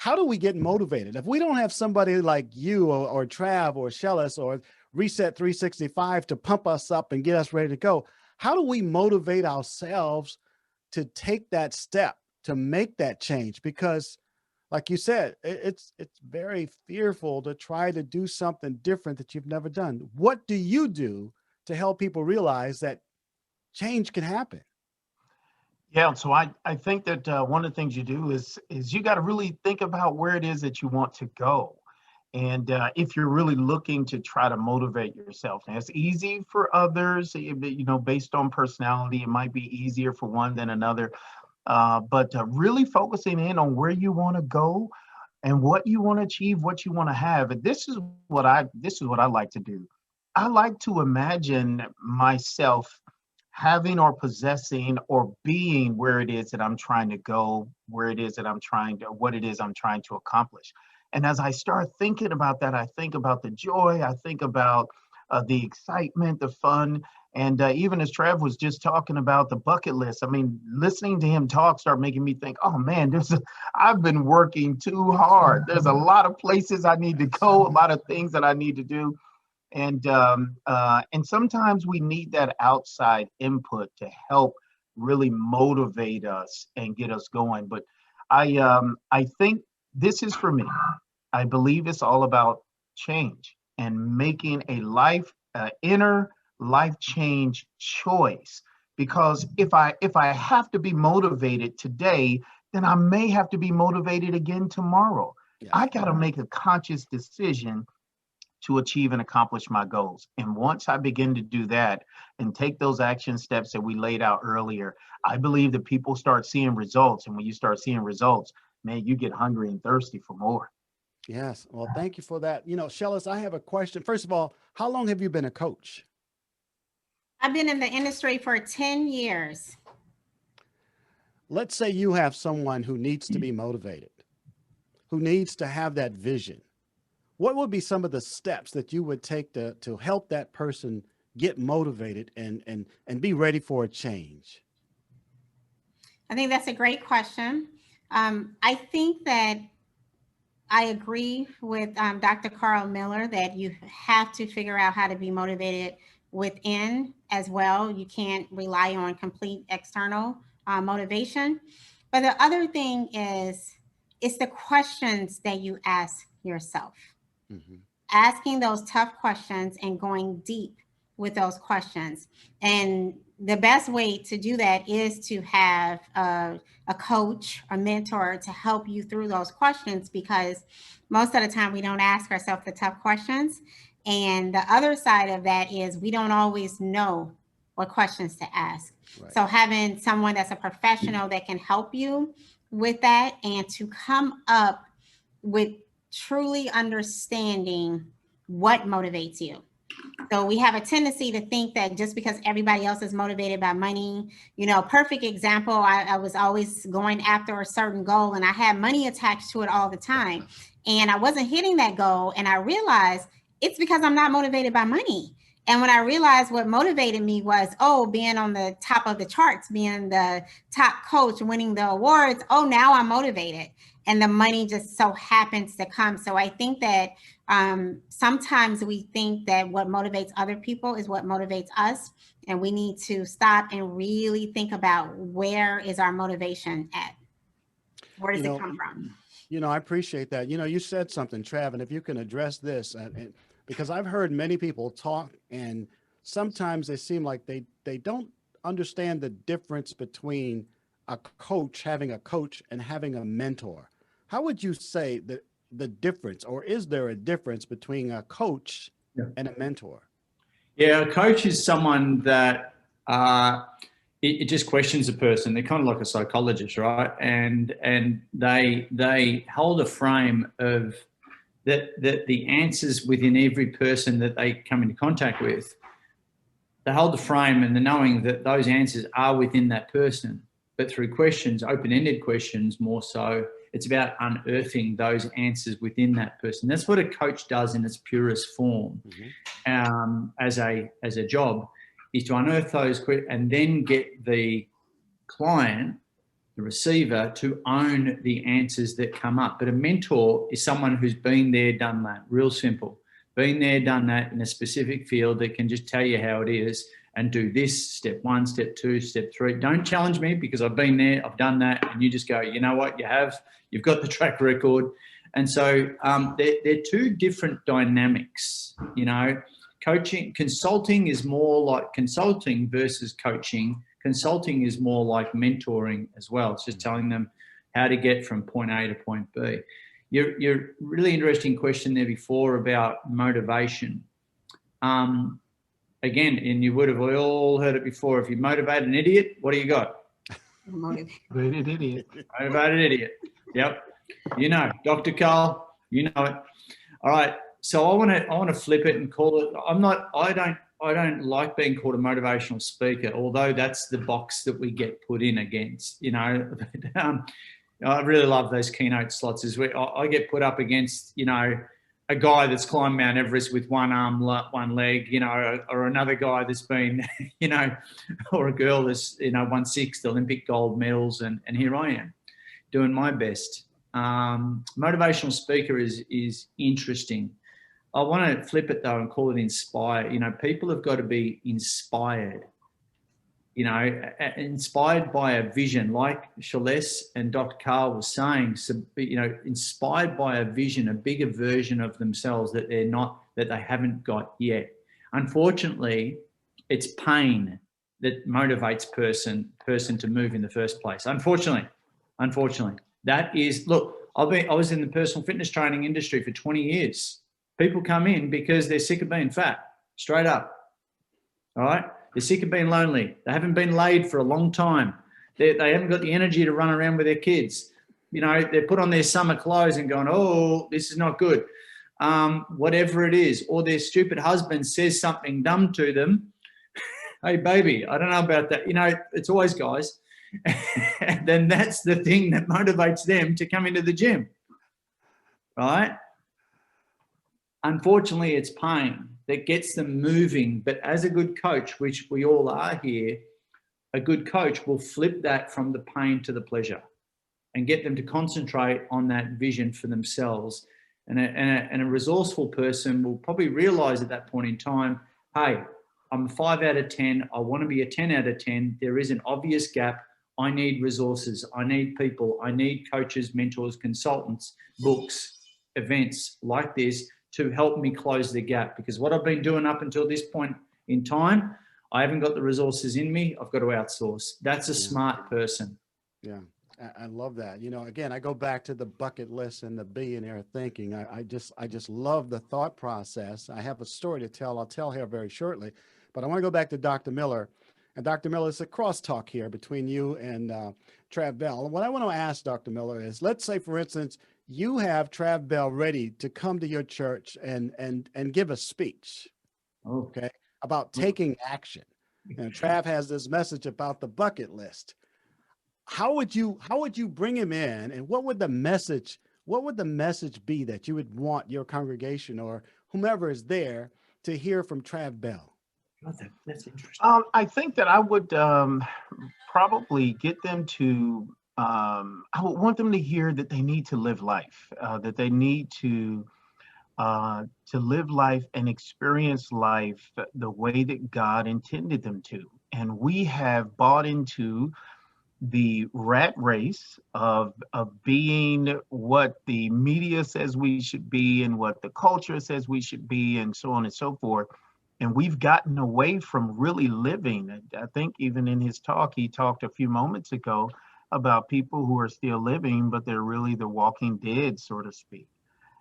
how do we get motivated? If we don't have somebody like you or Trav or Sheles or Reset 365 to pump us up and get us ready to go, how do we motivate ourselves to take that step, to make that change? Because like you said, it's very fearful to try to do something different that you've never done. What do you do to help people realize that change can happen? Yeah, so I think that one of the things you do is you got to really think about where it is that you want to go. And if you're really looking to try to motivate yourself, and it's easy for others, based on personality, it might be easier for one than another. But really focusing in on where you want to go and what you want to achieve, what you want to have. And this is what I like to do. I like to imagine myself having or possessing or being where it is that I'm trying to go, where it is that what it is I'm trying to accomplish. And as I start thinking about that, I think about the joy, I think about the excitement, the fun. And even as Trav was just talking about the bucket list, I mean, listening to him talk started making me think, oh man, I've been working too hard. There's a lot of places I need to go, a lot of things that I need to do. And sometimes we need that outside input to help really motivate us and get us going. But I think this is for me. I believe it's all about change and making a inner life change choice. Because if I have to be motivated today, then I may have to be motivated again tomorrow. Yeah. I got to make a conscious decision to achieve and accomplish my goals. And once I begin to do that and take those action steps that we laid out earlier, I believe that people start seeing results. And when you start seeing results, man, you get hungry and thirsty for more. Yes. Well, thank you for that. Sheles, I have a question. First of all, how long have you been a coach? I've been in the industry for 10 years. Let's say you have someone who needs to be motivated, who needs to have that vision. What would be some of the steps that you would take to help that person get motivated and be ready for a change? I think that's a great question. I think that I agree with Dr. Karl Miller that you have to figure out how to be motivated within as well. You can't rely on complete external motivation. But the other thing is, it's the questions that you ask yourself. Mm-hmm. Asking those tough questions and going deep with those questions. And the best way to do that is to have a coach, a mentor to help you through those questions, because most of the time we don't ask ourselves the tough questions. And the other side of that is we don't always know what questions to ask. Right. So having someone that's a professional that can help you with that and to come up with truly understanding what motivates you. So we have a tendency to think that just because everybody else is motivated by money, perfect example, I was always going after a certain goal and I had money attached to it all the time. And I wasn't hitting that goal. And I realized it's because I'm not motivated by money. And when I realized what motivated me was, being on the top of the charts, being the top coach, winning the awards. Now I'm motivated. And the money just so happens to come. So I think that sometimes we think that what motivates other people is what motivates us. And we need to stop and really think about, where is our motivation at? Where does it come from? I appreciate that. You said something, Trav, and if you can address this, because I've heard many people talk, and sometimes they seem like they don't understand the difference between a coach, having a coach, and having a mentor. How would you say that the difference, or is there a difference between a coach and a mentor? Yeah, a coach is someone that it just questions a person. They're kind of like a psychologist, right? And they hold a frame of that the answers within every person that they come into contact with. They hold the frame and the knowing that those answers are within that person, but through questions, open-ended questions more so, it's about unearthing those answers within that person. That's what a coach does in its purest form. Mm-hmm. As a job, is to unearth those and then get the client the receiver, to own the answers that come up. But a mentor is someone who's been there, done that. Real simple. Been there, done that in a specific field that can just tell you how it is and do this, step 1, step 2, step 3. Don't challenge me because I've been there, I've done that. And you just go, you know what, you've got the track record. And so they're two different dynamics, you know. Coaching, consulting is more like consulting versus coaching. Consulting is more like mentoring as well. It's just telling them how to get from point A to point B. Your really interesting question there before about motivation. Again, and you would have all heard it before. If you motivate an idiot, what do you got? Motivated idiot. Motivated idiot. Yep. You know, Dr. Karl, you know it. All right. So I want to flip it and call it. I don't like being called a motivational speaker, although that's the box that we get put in against. You know, I really love those keynote slots. I get put up against, you know, a guy that's climbed Mount Everest with one arm, one leg, you know, or another guy that's been, you know, or a girl that's, you know, won 6 Olympic gold medals, and here I am doing my best. Motivational speaker is interesting. I want to flip it though and call it inspire. You know, people have got to be inspired. You know, inspired by a vision, like Sheles and Dr. Karl was saying. So, you know, inspired by a vision, a bigger version of themselves that they haven't got yet. Unfortunately, it's pain that motivates person to move in the first place. Unfortunately, that is. Look, I was in the personal fitness training industry for 20 years. People come in because they're sick of being fat, straight up. All right. They're sick of being lonely. They haven't been laid for a long time. They haven't got the energy to run around with their kids. You know, they're put on their summer clothes and going, oh, this is not good. Whatever it is. Or their stupid husband says something dumb to them. Hey, baby, I don't know about that. You know, it's always guys. And then that's the thing that motivates them to come into the gym. Right? Unfortunately, it's pain that gets them moving. But as a good coach, which we all are here, a good coach will flip that from the pain to the pleasure and get them to concentrate on that vision for themselves. And a resourceful person will probably realize at that point in time, hey, I'm a 5 out of 10. I want to be a 10 out of 10. There is an obvious gap. I need resources. I need people. I need coaches, mentors, consultants, books, events like this to help me close the gap, because what I've been doing up until this point in time, I haven't got the resources in me. I've got to outsource. That's a smart person. Yeah, I love that. You know, again, I go back to the bucket list and the billionaire thinking. I just love the thought process. I have a story to tell. I'll tell here very shortly, but I want to go back to Dr. Miller. And Dr. Miller, it's a crosstalk here between you and Trav Bell. And what I want to ask Dr. Miller is, let's say, for instance, you have Trav Bell ready to come to your church and give a speech, okay, about taking action. And Trav has this message about the bucket list. How would you bring him in, and what would the message be that you would want your congregation or whomever is there to hear from Trav Bell? That's interesting. I think that I would probably get them to. I would want them to hear that they need to live life, that they need to live life and experience life the way that God intended them to. And we have bought into the rat race of being what the media says we should be and what the culture says we should be, and so on and so forth. And we've gotten away from really living. I think even in his talk, he talked a few moments ago about people who are still living, but they're really the walking dead, so to speak.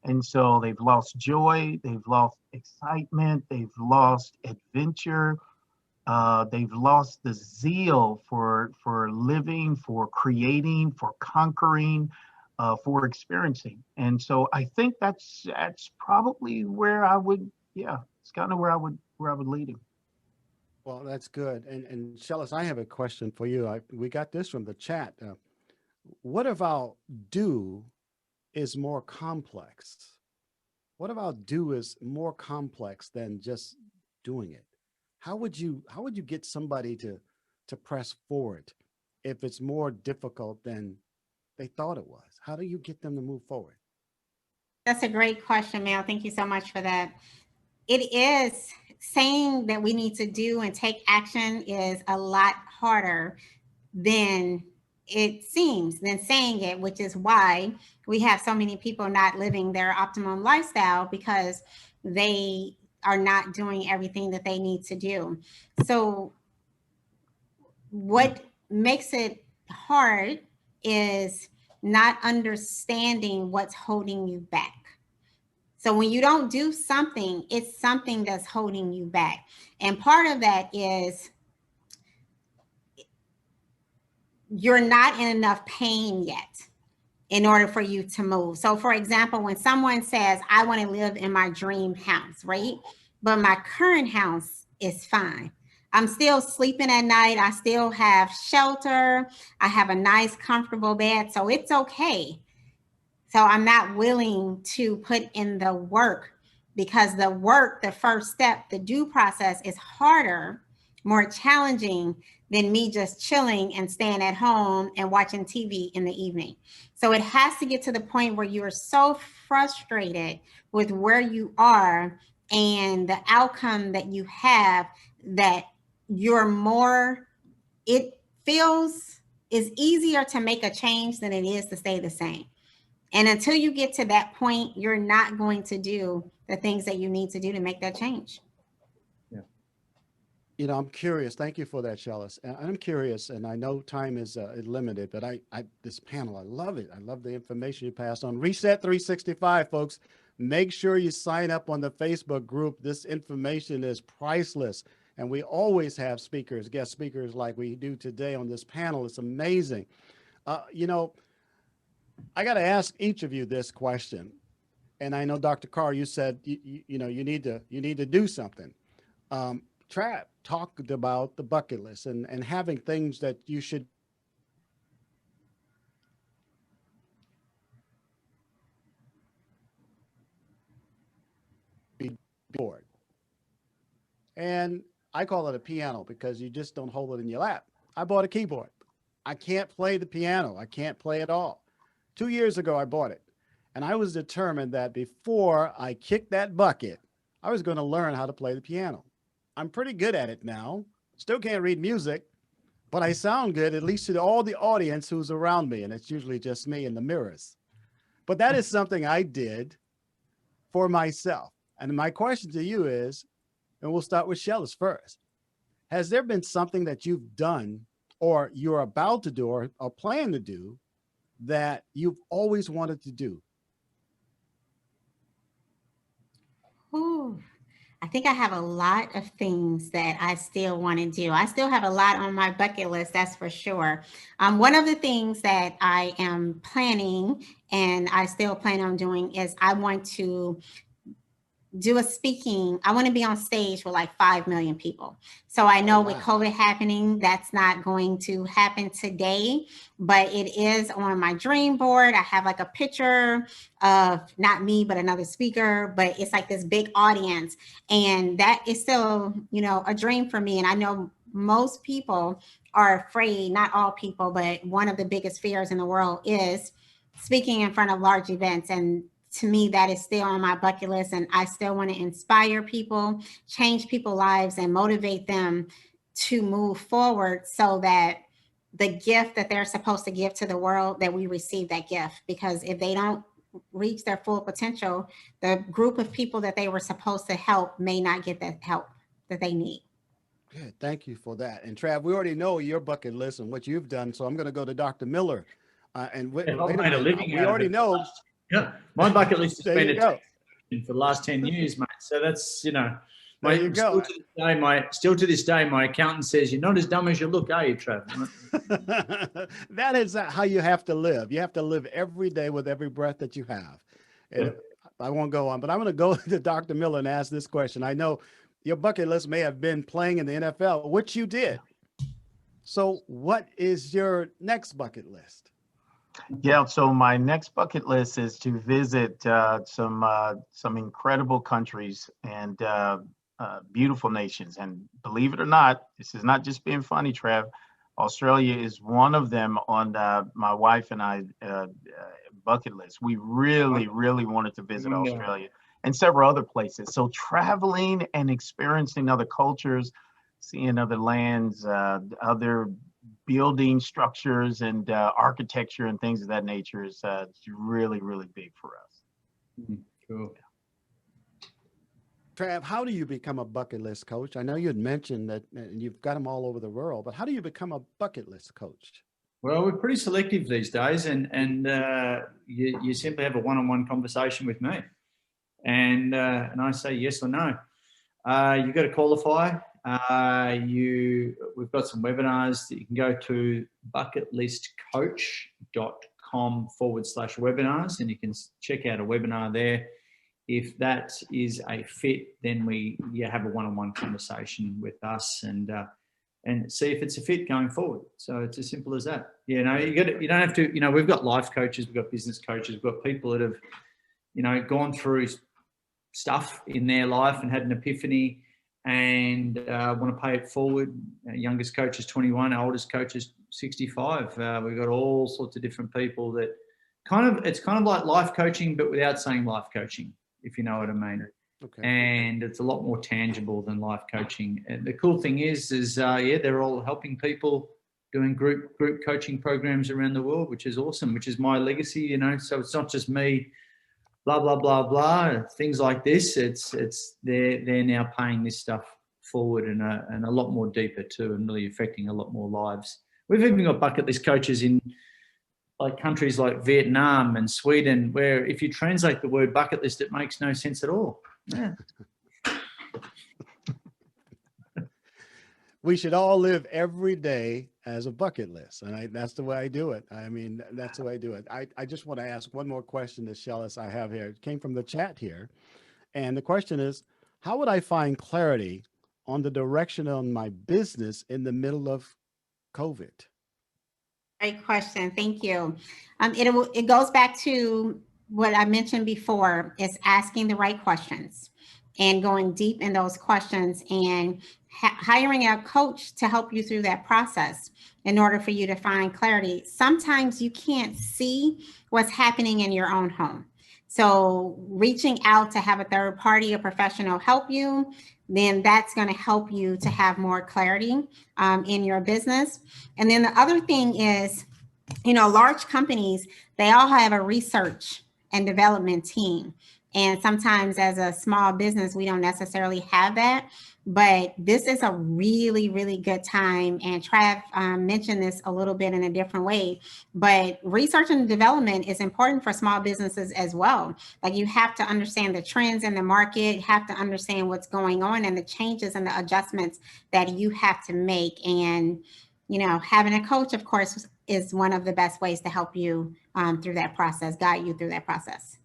And so they've lost joy, they've lost excitement, they've lost adventure, they've lost the zeal for living, for creating, for conquering, for experiencing. And so I think that's probably where I would, it's kind of where I would lead him. Well, that's good. And Sheles, I have a question for you. We got this from the chat. What about do is more complex? What about do is more complex than just doing it? How would you get somebody to press forward if it's more difficult than they thought it was? How do you get them to move forward? That's a great question, Mel. Thank you so much for that. It is, saying that we need to do and take action is a lot harder than it seems, than saying it, which is why we have so many people not living their optimum lifestyle, because they are not doing everything that they need to do. So what makes it hard is not understanding what's holding you back. So when you don't do something, it's something that's holding you back. And part of that is you're not in enough pain yet in order for you to move. So for example, when someone says, I want to live in my dream house, right? But my current house is fine. I'm still sleeping at night. I still have shelter. I have a nice, comfortable bed. So it's okay. So I'm not willing to put in the work, because the work, the first step, the due process is harder, more challenging than me just chilling and staying at home and watching TV in the evening. So it has to get to the point where you are so frustrated with where you are and the outcome that you have that you're more, it feels is easier to make a change than it is to stay the same. And until you get to that point, you're not going to do the things that you need to do to make that change. Yeah. You know, I'm curious. Thank you for that, Sheles. And I'm curious, and I know time is limited, but this panel, I love it. I love the information you passed on. Reset 365, folks. Make sure you sign up on the Facebook group. This information is priceless. And we always have speakers, guest speakers like we do today on this panel. It's amazing. You know, I got to ask each of you this question, and I know Dr. Karl, you said you know you need to do something. Trav talked about the bucket list and having things that you should be bored. And I call it a piano because you just don't hold it in your lap. I bought a keyboard. I can't play the piano. I can't play at all. 2 years ago, I bought it. And I was determined that before I kicked that bucket, I was going to learn how to play the piano. I'm pretty good at it now. Still can't read music, but I sound good, at least to all the audience who's around me. And it's usually just me in the mirrors. But that is something I did for myself. And my question to you is, and we'll start with Sheles first. Has there been something that you've done or you're about to do or plan to do that you've always wanted to do? Ooh, I think I have a lot of things that I still want to do. I still have a lot on my bucket list, that's for sure. One of the things that I am planning and I still plan on doing is I want to do a speaking. I want to be on stage with like 5 million people. So I know with COVID happening, that's not going to happen today, but it is on my dream board. I have like a picture of not me, but another speaker, but it's like this big audience. And that is still, you know, a dream for me. And I know most people are afraid, not all people, but one of the biggest fears in the world is speaking in front of large events. And to me, that is still on my bucket list. And I still want to inspire people, change people's lives, and motivate them to move forward so that the gift that they're supposed to give to the world, that we receive that gift. Because if they don't reach their full potential, the group of people that they were supposed to help may not get that help that they need. Good. Thank you for that. And Trav, we already know your bucket list and what you've done. So I'm going to go to Dr. Miller. I've made a living we already know. Yeah, my bucket list has been for the last 10 years, mate. So that's, you know, still to this day, my accountant says, you're not as dumb as you look, are you, Trav? That is how you have to live. You have to live every day with every breath that you have. And I won't go on, but I'm going to go to Dr. Miller and ask this question. I know your bucket list may have been playing in the NFL, which you did. So what is your next bucket list? Yeah, so my next bucket list is to visit some incredible countries and beautiful nations. And believe it or not, this is not just being funny, Trav. Australia is one of them on my wife and I bucket list. We really, really wanted to visit Australia and several other places. So traveling and experiencing other cultures, seeing other lands, other building structures and architecture and things of that nature is really, really big for us. Cool. Trav, how do you become a bucket list coach? I know you had mentioned that you've got them all over the world, but how do you become a bucket list coach? Well, we're pretty selective these days, and you simply have a one-on-one conversation with me, and I say yes or no. You've got to qualify. We've got some webinars that you can go to bucketlistcoach.com/webinars, and you can check out a webinar there. If that is a fit, then you have a one-on-one conversation with us and see if it's a fit going forward. So it's as simple as that. You don't have to. We've got life coaches, we've got business coaches, we've got people that have, gone through stuff in their life and had an epiphany and want to pay it forward. Our youngest coach is 21, our oldest coach is 65. We've got all sorts of different people that it's kind of like life coaching, but without saying life coaching, if you know what I mean. Okay. And it's a lot more tangible than life coaching. And the cool thing is they're all helping people, doing group coaching programs around the world, which is awesome, which is my legacy, So it's not just me, blah, blah, blah, blah, things like this. They're now paying this stuff forward and a lot more deeper too, and really affecting a lot more lives. We've even got bucket list coaches in like countries like Vietnam and Sweden, where if you translate the word bucket list, it makes no sense at all. Yeah. We should all live every day as a bucket list. And that's the way I do it. That's the way I do it. I just want to ask one more question to Sheles I have here. It came from the chat here. And the question is, how would I find clarity on the direction on my business in the middle of COVID? Great question. Thank you. It goes back to what I mentioned before, is asking the right questions and going deep in those questions and hiring a coach to help you through that process in order for you to find clarity. Sometimes you can't see what's happening in your own home. So reaching out to have a third party, a professional help you, then that's going to help you to have more clarity in your business. And then the other thing is, large companies, they all have a research and development team. And sometimes as a small business, we don't necessarily have that. But this is a really, really good time. And Trav mentioned this a little bit in a different way. But research and development is important for small businesses as well. Like, you have to understand the trends in the market, you have to understand what's going on and the changes and the adjustments that you have to make. And, having a coach, of course, is one of the best ways to help you through that process, guide you through that process.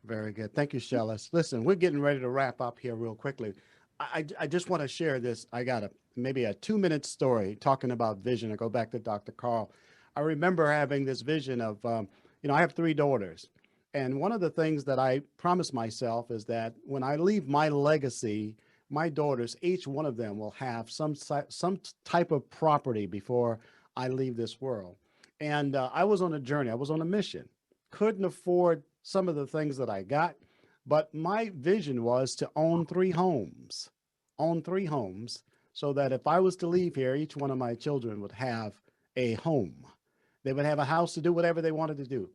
Very good. Thank you, Sheles. Listen, we're getting ready to wrap up here real quickly. I just want to share this. I got maybe a 2-minute story talking about vision. I go back to Dr. Karl. I remember having this vision of, I have 3 daughters. And one of the things that I promised myself is that when I leave my legacy, my daughters, each one of them will have some type of property before I leave this world. And I was on a journey. I was on a mission. Couldn't afford some of the things that I got, but my vision was to own 3 homes, so that if I was to leave here, each one of my children would have a home. They would have a house to do whatever they wanted to do.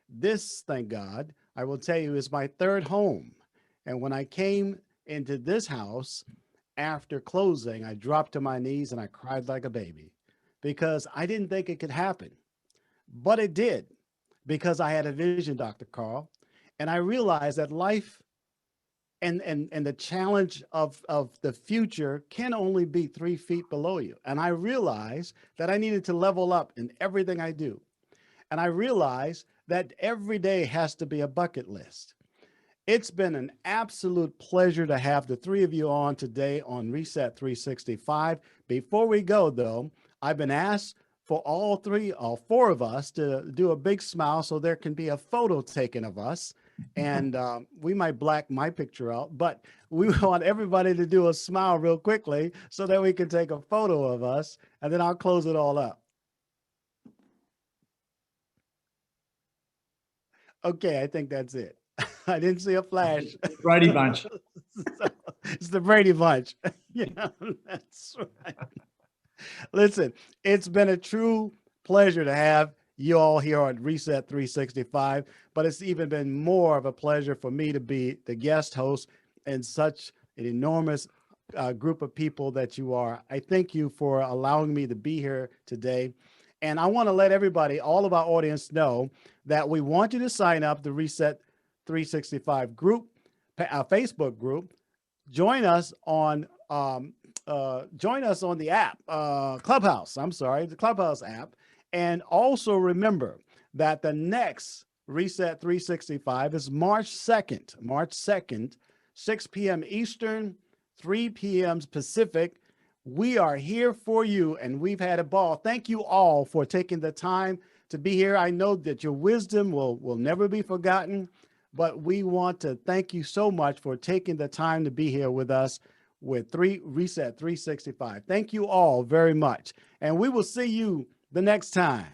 This, thank God, I will tell you, is my 3rd home. And when I came into this house after closing, I dropped to my knees and I cried like a baby, because I didn't think it could happen, but it did. Because I had a vision, Dr. Karl, and I realized that life and the challenge of the future can only be 3 feet below you. And I realized that I needed to level up in everything I do. And I realized that every day has to be a bucket list. It's been an absolute pleasure to have the 3 of you on today on Reset 365. Before we go, though, I've been asked for all 4 of us to do a big smile so there can be a photo taken of us. And we might black my picture out, but we want everybody to do a smile real quickly so that we can take a photo of us, and then I'll close it all up. Okay, I think that's it. I didn't see a flash. Brady Bunch. So, it's the Brady Bunch. Yeah, that's right. Listen, it's been a true pleasure to have you all here on Reset 365, but it's even been more of a pleasure for me to be the guest host and such an enormous group of people that you are. I thank you for allowing me to be here today. And I want to let everybody, all of our audience, know that we want you to sign up the Reset 365 group, our Facebook group. Join us on the app, Clubhouse. I'm sorry, the Clubhouse app. And also remember that the next Reset 365 is March 2nd, 6 p.m. Eastern, 3 p.m. Pacific. We are here for you, and we've had a ball. Thank you all for taking the time to be here. I know that your wisdom will never be forgotten, but we want to thank you so much for taking the time to be here with us with Reset 365. Thank you all very much, and we will see you the next time.